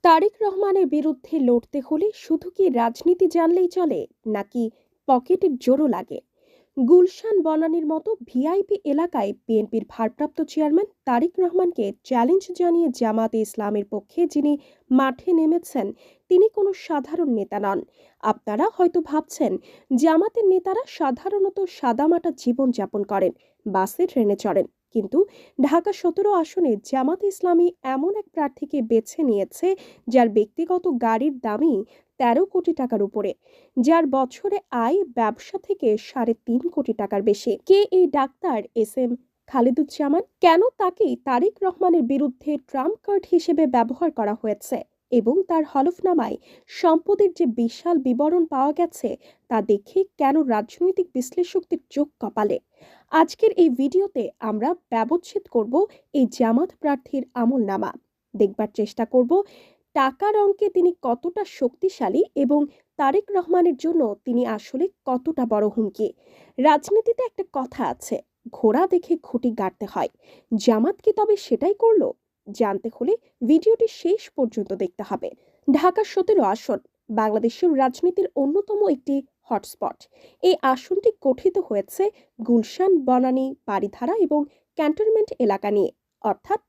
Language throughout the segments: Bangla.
তারেক রহমানের বিরুদ্ধে লড়তে হলে শুধু কি রাজনীতি জানলেই চলে, নাকি পকেটের জোরও লাগে? গুলশান বনানীর মতো ভিআইপি এলাকায় বিএনপির ভারপ্রাপ্ত চেয়ারম্যান তারেক রহমানকে চ্যালেঞ্জ জানিয়ে জামাতে ইসলামের পক্ষে যিনি মাঠে নেমেছেন, তিনি কোনো সাধারণ নেতা নন। আপনারা হয়তো ভাবছেন, জামাতের নেতারা সাধারণত সাদামাটা জীবনযাপন করেন, বাসে ট্রেনে চড়েন। কিন্তু ঢাকা ১৭ আসনে জামাতে ইসলামী এমন এক প্রার্থীকে বেছে নিয়েছে যার ব্যক্তিগত গাড়ির দামই ১৩ কোটি টাকার উপরে, যার বছরে আয় ব্যবসা থেকে ৩.৫ কোটি টাকার বেশি। কে এই ডাক্তার এস এম খালেদুজ্জামান? কেন তাকেই তারেক রহমানের বিরুদ্ধে ট্রাম্প কার্ড হিসেবে ব্যবহার করা হয়েছে, এবং তার হলফনামায় সম্পদের যে বিশাল বিবরণ পাওয়া গেছে তা দেখে কেন রাজনৈতিক বিশ্লেষকদের চোখ কপালে? আজকের এই ভিডিওতে আমরা ব্যবচ্ছেদ করব এই জামাত প্রার্থীর আমলনামা। দেখবার চেষ্টা করব টাকার অঙ্কে তিনি কতটা শক্তিশালী এবং তারেক রহমানের জন্য তিনি আসলে কতটা বড় হুমকি। রাজনীতিতে একটা কথা আছে, ঘোড়া দেখে খুঁটি গাড়তে হয়। জামাত কি তবে সেটাই করলো? জানতে হলে ভিডিওটি শেষ পর্যন্ত দেখতে হবে। ঢাকা ১৭ আসন বাংলাদেশের রাজনীতির অন্যতম একটি হটস্পট। এই আসনটি গঠিত হয়েছে গুলশান, বনানী, বারিধারা এবং ক্যান্টনমেন্ট এলাকা নিয়ে, অর্থাৎ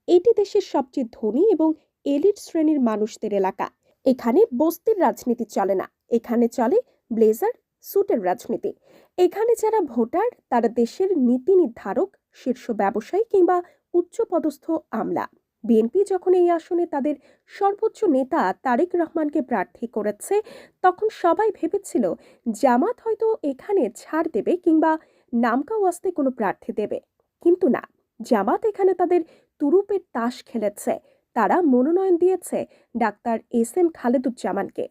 এটি দেশের সবচেয়ে ধনী এবং এলিট শ্রেণীর মানুষদের এলাকা। এখানে বস্তির রাজনীতি চলে না, এখানে চলে ব্লেজার স্যুটের রাজনীতি। এখানে যারা ভোটার তারা দেশের নীতি নির্ধারক, শীর্ষ ব্যবসায়ী কিংবা উচ্চপদস্থ আমলা। বিএনপি যখন এই আসনে তাদের সর্বোচ্চ নেতা তারেক রহমানকে প্রার্থী করেছে, তখন সবাই ভেবেছিল জামাত হয়তো এখানে ছাড় দেবে কিংবা নামকা ওয়াস্তে কোনো প্রার্থী দেবে। কিন্তু না, জামাত এখানে তাদের তুরুপের তাস খেলেছে। তারা মনোনয়ন দিয়েছে ডাক্তার এস এম খালেদুজ্জামানকে।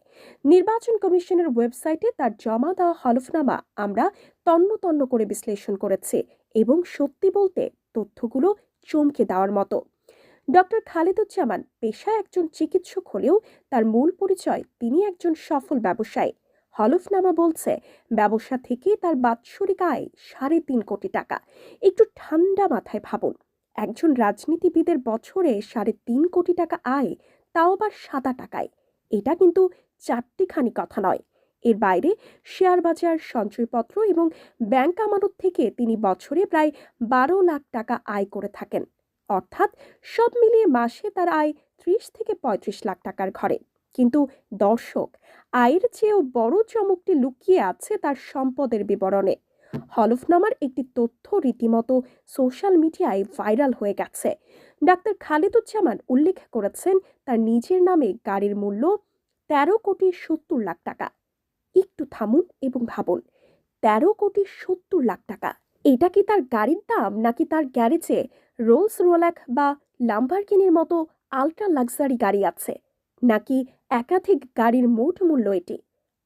নির্বাচন কমিশনের ওয়েবসাইটে তার জমা দেওয়া হলফনামা আমরা তন্ন তন্ন করে বিশ্লেষণ করেছি, এবং সত্যি বলতে তথ্যগুলো চমকে দেওয়ার মতো। ডক্টর খালেদুজ্জামান পেশায় একজন চিকিৎসক হলেও তার মূল পরিচয় তিনি একজন সফল ব্যবসায়ী। হলফনামা বলছে ব্যবসা থেকে তার বাৎসরিক আয় ৩.৫ কোটি টাকা। একটু ঠান্ডা মাথায় ভাবুন, একজন রাজনীতিবিদের বছরে ৩.৫ কোটি টাকা আয়, তাও আবার সাদা টাকায়। এটা কিন্তু চারটিখানি কথা নয়। এর বাইরে শেয়ার বাজার, সঞ্চয়পত্র এবং ব্যাংক আমানত থেকে তিনি বছরে প্রায় ১২ লাখ টাকা আয় করে থাকেন। অর্থাৎ সব মিলিয়ে মাসে তার আয় ৩০ থেকে ৩৫ লাখ টাকার ঘরে। কিন্তু দর্শক, আয়ের চেয়েও বড় চমকটি লুকিয়ে আছে তার সম্পদের বিবরণে। হলফনামার একটি তথ্য রীতিমতো সোশ্যাল মিডিয়ায় ভাইরাল হয়ে গেছে। ডাক্তার খালেদুজ্জামান উল্লেখ করেছেন তার নিজের নামে গাড়ির মূল্য ১৩.৭০ কোটি টাকা। একটু থামুন এবং ভাবুন, ১৩.৭০ কোটি টাকা। এটা কি তার গাড়ির দাম, নাকি তার গ্যারেজে রোলস রোলাক বা লাম্বরগিনির মতো আল্ট্রা লাক্সারি গাড়ি আছে, নাকি একাধিক গাড়ির মোট মূল্য এটি?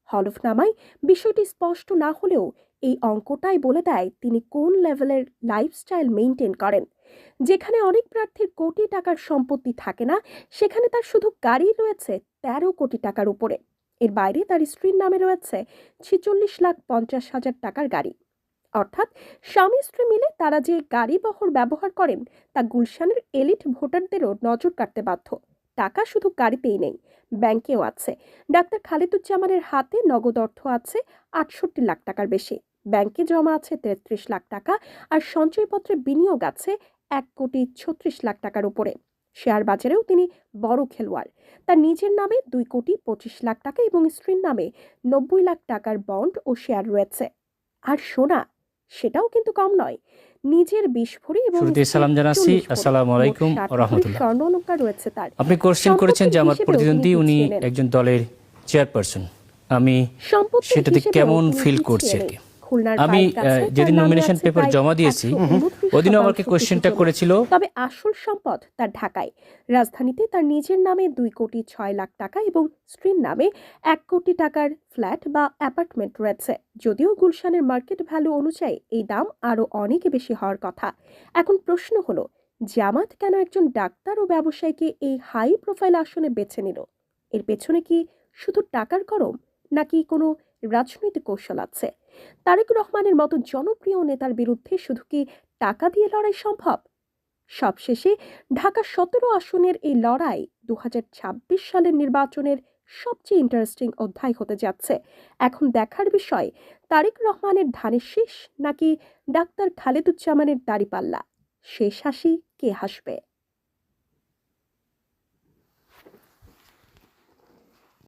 হলফনামায় বিষয়টি স্পষ্ট না হলেও এই অঙ্কটাই বলে দেয় তিনি কোন লেভেলের লাইফস্টাইল মেইনটেইন করেন। যেখানে অনেক প্রার্থীর কোটি টাকার সম্পত্তি থাকে না, সেখানে তার শুধু গাড়ি রয়েছে ১৩ কোটি টাকার উপরে। এর বাইরে তার স্ত্রীর নামে রয়েছে ৪৬,৫০,০০০ টাকার গাড়ি। অর্থাৎ স্বামী স্ত্রী মিলে তারা যে গাড়ি বহর ব্যবহার করেন তা গুলশানের এলিট ভোটারদেরও নজর কাটতে বাধ্য। টাকা শুধু গাড়িতেই নেই, ব্যাংকেও আছে। ডাক্তার খালেদুজ্জামানের হাতে নগদ অর্থ আছে ৬৮ লাখ টাকার বেশি, ব্যাংকে জমা আছে ৩৩ লাখ টাকা, আর সঞ্চয়পত্রে বিনিয়োগ আছে ১,৩৬,০০,০০০ টাকার উপরে। শেয়ার বাজারেও তিনি বড় খেলোয়াড়। তার নিজের নামে ২,২৫,০০,০০০ টাকা এবং স্ত্রীর নামে ৯০ লাখ টাকার বন্ড ও শেয়ার রয়েছে। আর সোনা, সেটাও কিন্তু কম নয়, নিজের ২০ ভরি এবং শুরুতে সালাম জানাচ্ছি। আসসালামু আলাইকুম ওয়া রাহমাতুল্লাহ। স্বর্ণ অলংকার রয়েছে তার। আপনি কোশ্চেন করেছেন যে আমার প্রতিদ্বন্দ্বী উনি একজন দলের চেয়ারপারসন, আমি সেটাতে কেমন ফিল করছি আর কি। আমি যেদিন নমিনেশন পেপার জমা দিয়েছি ওদিনও আমাকে কোশ্চেনটা করেছিল। তবে আসল সম্পদ তার ঢাকায়। রাজধানীতে তার নিজের নামে ২,৬০,০০,০০০ টাকা এবং স্ত্রীর নামে ১ কোটি টাকার ফ্ল্যাট বা অ্যাপার্টমেন্ট রয়েছে। যদিও গুলশানের মার্কেট ভ্যালু অনুযায়ী এই দাম আরো অনেক বেশি হওয়ার কথা। এখন প্রশ্ন হলো, জামাত কেন একজন ডাক্তার ও ব্যবসায়ীকে এই হাই প্রোফাইল আসনে বেছে নিল? এর পেছনে কি শুধু টাকার গরম, নাকি কোনো রাজনৈতিক কৌশল আছে? তারেক রহমানের মতো জনপ্রিয় নেতার বিরুদ্ধে শুধু কি টাকা দিয়ে লড়াই সম্ভব? সবশেষে ঢাকা 17 আসনের এই লড়াই 2026 সালের নির্বাচনের সবচেয়ে ইন্টারেস্টিং অধ্যায় হতে যাচ্ছে। এখন দেখার বিষয় তারেক রহমানের ধানের শীষ নাকি ডাক্তার খালেদুজ্জামানের দাড়িপাল্লা। শেষ হাসি কে হাসবে?